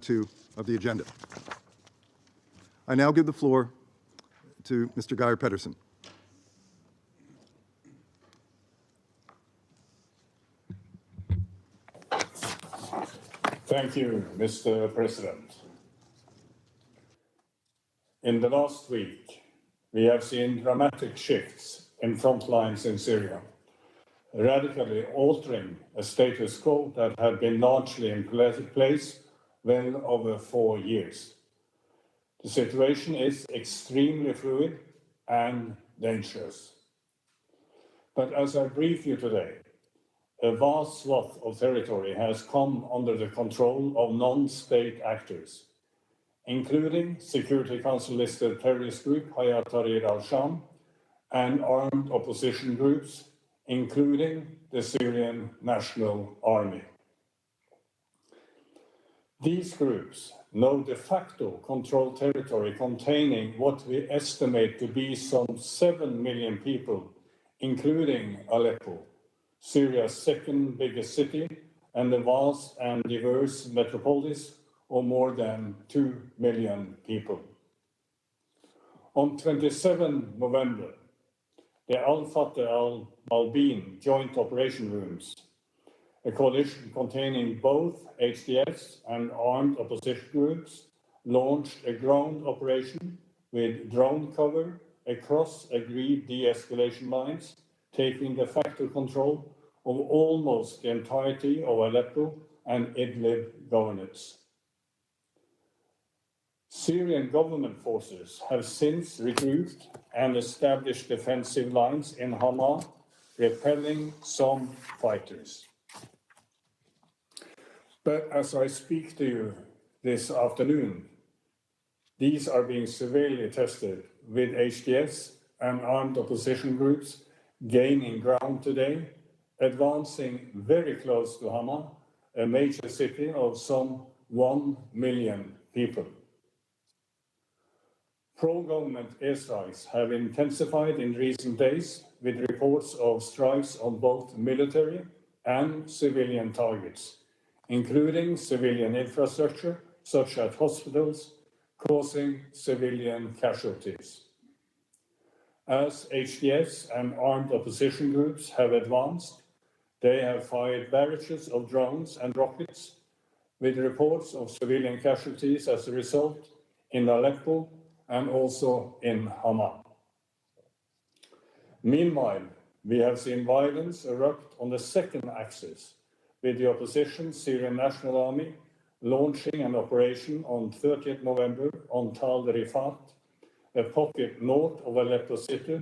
2 of the agenda. I now give the floor to Mr. Geir Pedersen. Thank you, Mr. President. In the last week, we have seen dramatic shifts in front lines in Syria, radically altering a status quo that had been largely in place well over 4 years. The situation is extremely fluid and dangerous. But as I brief you today, a vast swath of territory has come under the control of non-state actors, including Security Council-listed terrorist group Hayat Tahrir al-Sham and armed opposition groups, including the Syrian National Army. These groups now de facto control territory containing what we estimate to be some 7 million people, including Aleppo, Syria's second biggest city, and the vast and diverse metropolis of more than 2 million people. On 27 November, the al-Fatah al-Malbeen Joint Operation Rooms, a coalition containing both HTS and armed opposition groups, launched a ground operation with drone cover across agreed de-escalation lines, taking de facto control of almost the entirety of Aleppo and Idlib governorates. Syrian government forces have since recruited and established defensive lines in Hama, repelling some fighters. But as I speak to you this afternoon, these are being severely tested, with HTS and armed opposition groups gaining ground today, advancing very close to Hama, a major city of some 1 million people. Pro-government airstrikes have intensified in recent days, with reports of strikes on both military and civilian targets, including civilian infrastructure, such as hospitals, causing civilian casualties. As HTS and armed opposition groups have advanced, they have fired barrages of drones and rockets, with reports of civilian casualties as a result in Aleppo and also in Hama. Meanwhile, we have seen violence erupt on the second axis, with the opposition Syrian National Army launching an operation on 30th November on Tal Rifat, a pocket north of Aleppo city,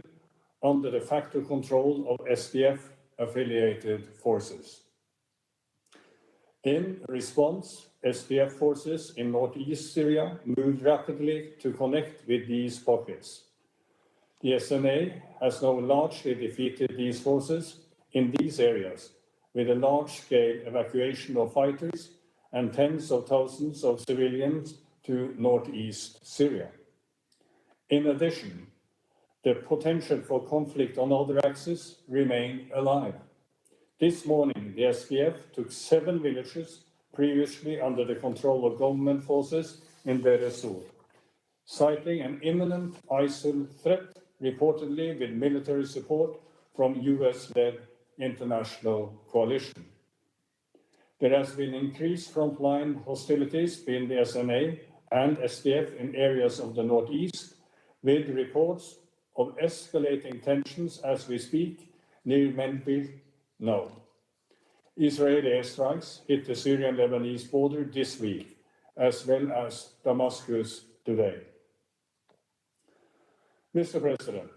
under the facto control of SDF-affiliated forces. In response, SDF forces in northeast Syria moved rapidly to connect with these pockets. The SNA has now largely defeated these forces in these areas, with a large-scale evacuation of fighters and tens of thousands of civilians to northeast Syria. In addition, the potential for conflict on other axes remain alive. This morning, the SDF took 7 villages previously under the control of government forces in Deir ez-Zor, citing an imminent ISIL threat, reportedly with military support from US-led international coalition. There has been increased frontline hostilities between the SNA and SDF in areas of the northeast, with reports of escalating tensions as we speak near Menbir now. Israeli airstrikes hit the Syrian-Lebanese border this week, as well as Damascus today. Mr. President,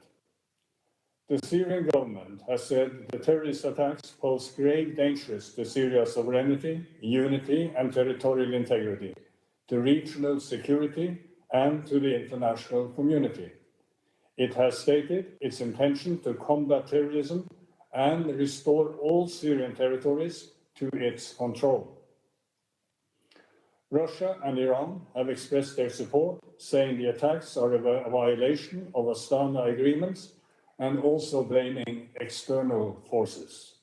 the Syrian government has said the terrorist attacks pose grave dangers to Syria's sovereignty, unity, and territorial integrity, to regional security, and to the international community. It has stated its intention to combat terrorism and restore all Syrian territories to its control. Russia and Iran have expressed their support, saying the attacks are a violation of Astana agreements and also blaming external forces.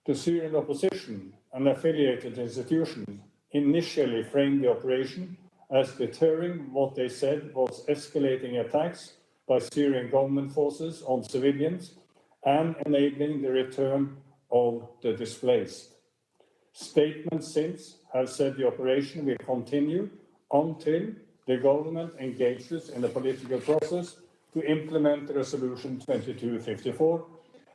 The Syrian opposition and affiliated institutions initially framed the operation as deterring what they said was escalating attacks by Syrian government forces on civilians and enabling the return of the displaced. Statements since have said the operation will continue until the government engages in the political process to implement the Resolution 2254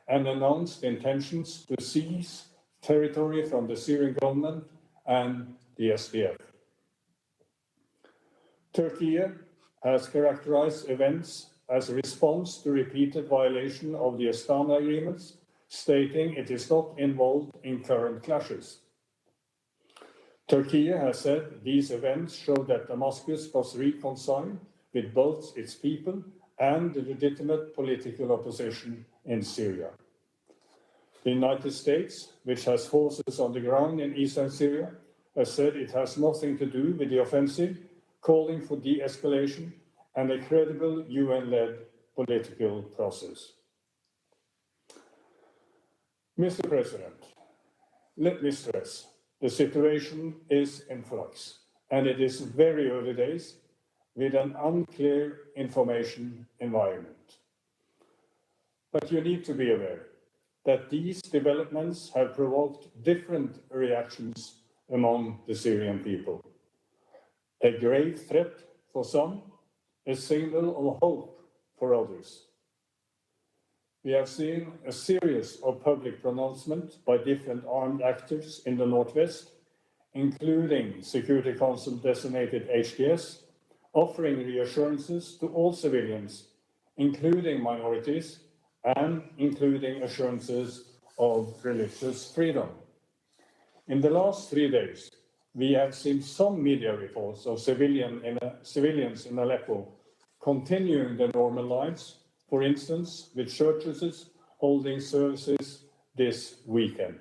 and announced intentions to seize territory from the Syrian government and the SDF. Turkey has characterized events as a response to repeated violation of the Astana agreements, stating it is not involved in current clashes. Turkey has said these events show that Damascus was reconciled with both its people and the legitimate political opposition in Syria. The United States, which has forces on the ground in eastern Syria, has said it has nothing to do with the offensive, calling for de-escalation and a credible UN-led political process. Mr. President, let me stress, the situation is in flux, and it is very early days with an unclear information environment. But you need to be aware that these developments have provoked different reactions among the Syrian people. A grave threat for some, a signal of hope for others. We have seen a series of public pronouncements by different armed actors in the Northwest, including Security Council designated HTS, offering reassurances to all civilians, including minorities, and including assurances of religious freedom. In the last 3 days, we have seen some media reports of civilians in Aleppo continuing their normal lives, for instance, with churches holding services this weekend.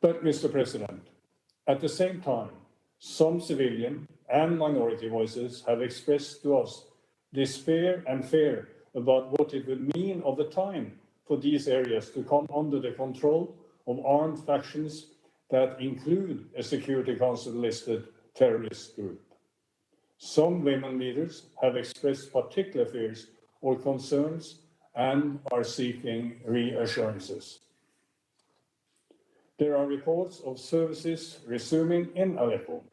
But, Mr. President, at the same time, some civilian and minority voices have expressed to us despair and fear about what it would mean over time for these areas to come under the control of armed factions that include a Security Council-listed terrorist group. Some women leaders have expressed particular fears or concerns and are seeking reassurances. There are reports of services resuming in Aleppo,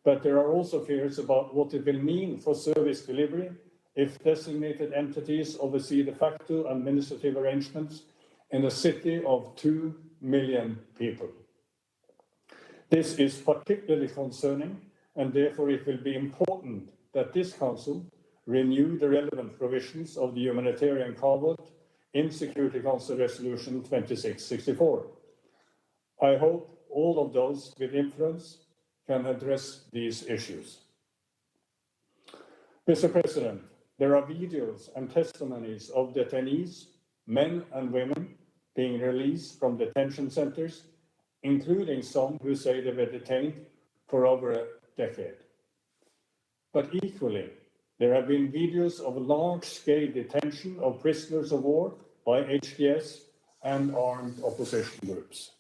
but there are also fears about what it will mean for service delivery if designated entities oversee the facto administrative arrangements in a city of 2 million people. This is particularly concerning, and therefore it will be important that this Council renew the relevant provisions of the Humanitarian carve-out in Security Council Resolution 2664. I hope all of those with influence can address these issues. Mr. President, there are videos and testimonies of detainees, men and women, being released from detention centers, including some who say they were detained for over a decade. But equally, there have been videos of large-scale detention of prisoners of war by HTS and armed opposition groups.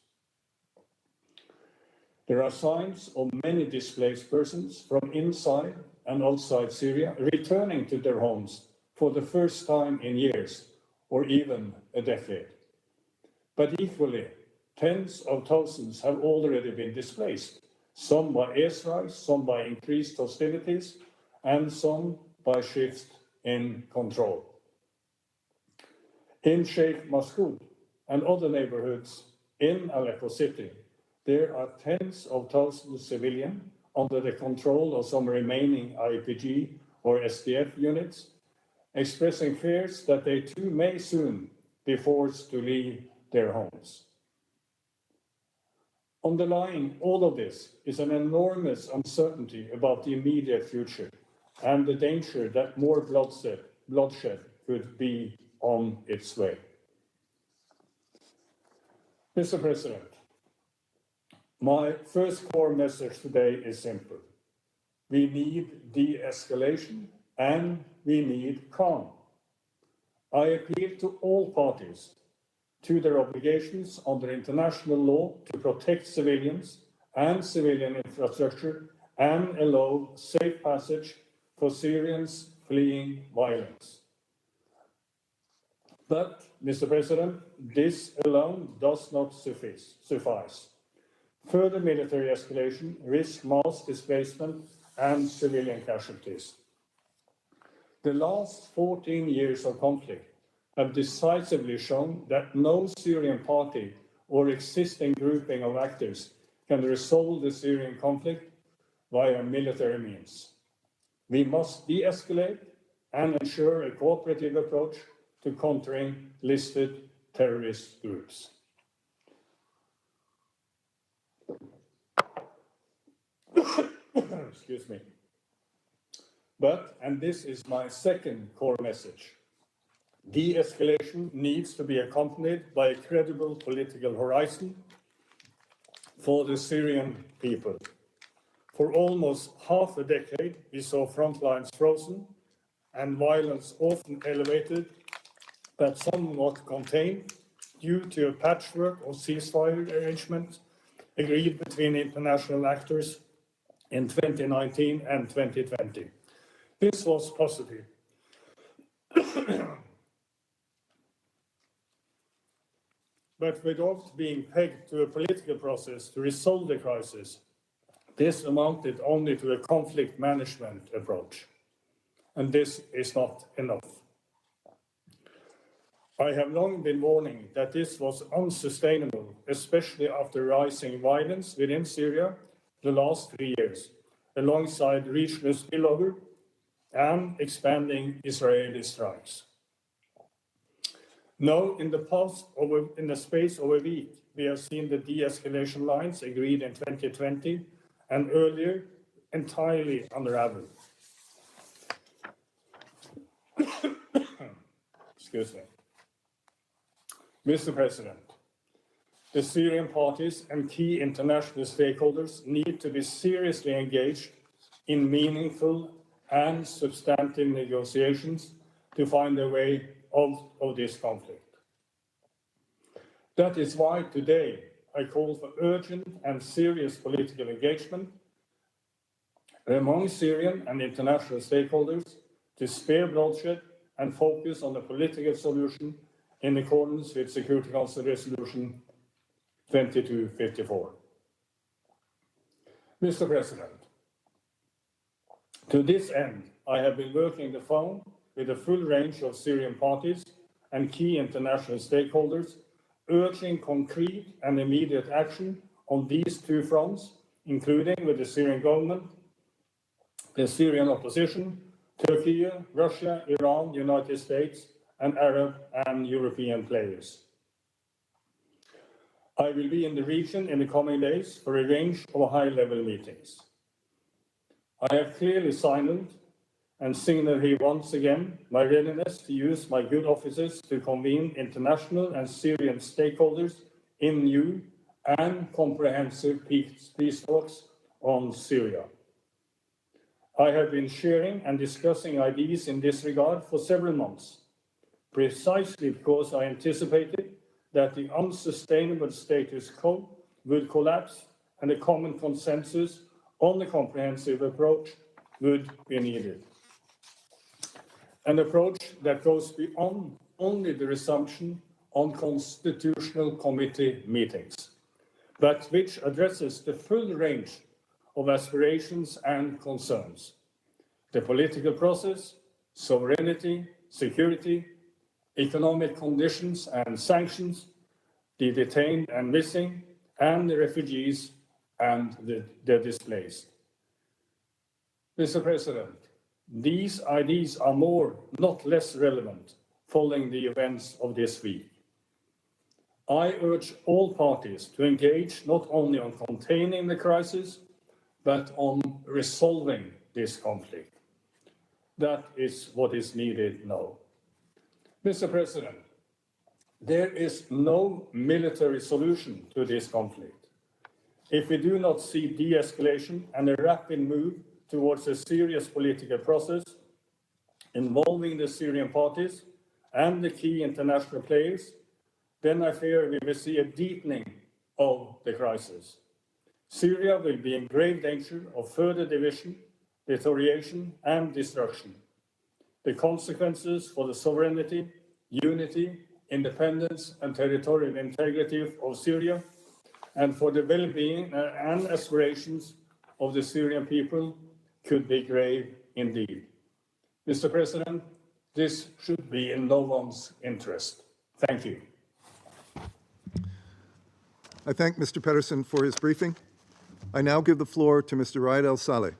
There are signs of many displaced persons from inside and outside Syria returning to their homes for the first time in years, or even a decade. But equally, tens of thousands have already been displaced, some by airstrikes, some by increased hostilities, and some by shifts in control. In Sheikh Massoud and other neighborhoods in Aleppo city, there are tens of thousands of civilians under the control of some remaining IPG or SDF units, expressing fears that they too may soon be forced to leave their homes. Underlying all of this is an enormous uncertainty about the immediate future and the danger that more bloodshed could be on its way. Mr. President, my first core message today is simple. We need de-escalation and we need calm. I appeal to all parties to their obligations under international law to protect civilians and civilian infrastructure and allow safe passage for Syrians fleeing violence. But, Mr. President, this alone does not suffice. Further military escalation risks mass displacement and civilian casualties. The last 14 years of conflict have decisively shown that no Syrian party or existing grouping of actors can resolve the Syrian conflict via military means. We must de-escalate and ensure a cooperative approach to countering listed terrorist groups. Excuse me. But, and this is my second core message, de-escalation needs to be accompanied by a credible political horizon for the Syrian people. For almost half a decade, we saw frontlines frozen and violence often elevated but somewhat contained due to a patchwork of ceasefire arrangements agreed between international actors in 2019 and 2020. This was positive. But without being pegged to a political process to resolve the crisis, this amounted only to a conflict management approach. And this is not enough. I have long been warning that this was unsustainable, especially after rising violence within Syria the last 3 years, alongside regional spillover and expanding Israeli strikes. Now, in the space of a week, we have seen the de-escalation lines agreed in 2020 and earlier entirely unravel. Excuse me. Mr. President, the Syrian parties and key international stakeholders need to be seriously engaged in meaningful and substantive negotiations to find a way out of this conflict. That is why today I call for urgent and serious political engagement among Syrian and international stakeholders to spare bloodshed and focus on a political solution in accordance with Security Council Resolution 2254. Mr. President, to this end, I have been working the phone with a full range of Syrian parties and key international stakeholders, urging concrete and immediate action on these two fronts, including with the Syrian government, the Syrian opposition, Turkey, Russia, Iran, United States, and Arab and European players. I will be in the region in the coming days for a range of high-level meetings. I have clearly signaled and signal here once again my readiness to use my good offices to convene international and Syrian stakeholders in new and comprehensive peace talks on Syria. I have been sharing and discussing ideas in this regard for several months, precisely because I anticipated that the unsustainable status quo would collapse and a common consensus on the comprehensive approach would be needed. An approach that goes beyond only the resumption on constitutional committee meetings, but which addresses the full range of aspirations and concerns: the political process, sovereignty, security, economic conditions and sanctions, the detained and missing, and the refugees and the displaced. Mr. President, these ideas are more, not less relevant following the events of this week. I urge all parties to engage not only on containing the crisis, but on resolving this conflict. That is what is needed now. Mr. President, there is no military solution to this conflict. If we do not see de-escalation and a rapid move towards a serious political process involving the Syrian parties and the key international players, then I fear we will see a deepening of the crisis. Syria will be in grave danger of further division, deterioration, and destruction. The consequences for the sovereignty, unity, independence, and territorial integrity of Syria, and for the well-being and aspirations of the Syrian people could be grave indeed. Mr. President, this should be in no one's interest. Thank you. I thank Mr. Pedersen for his briefing. I now give the floor to Mr. Raed El Saleh.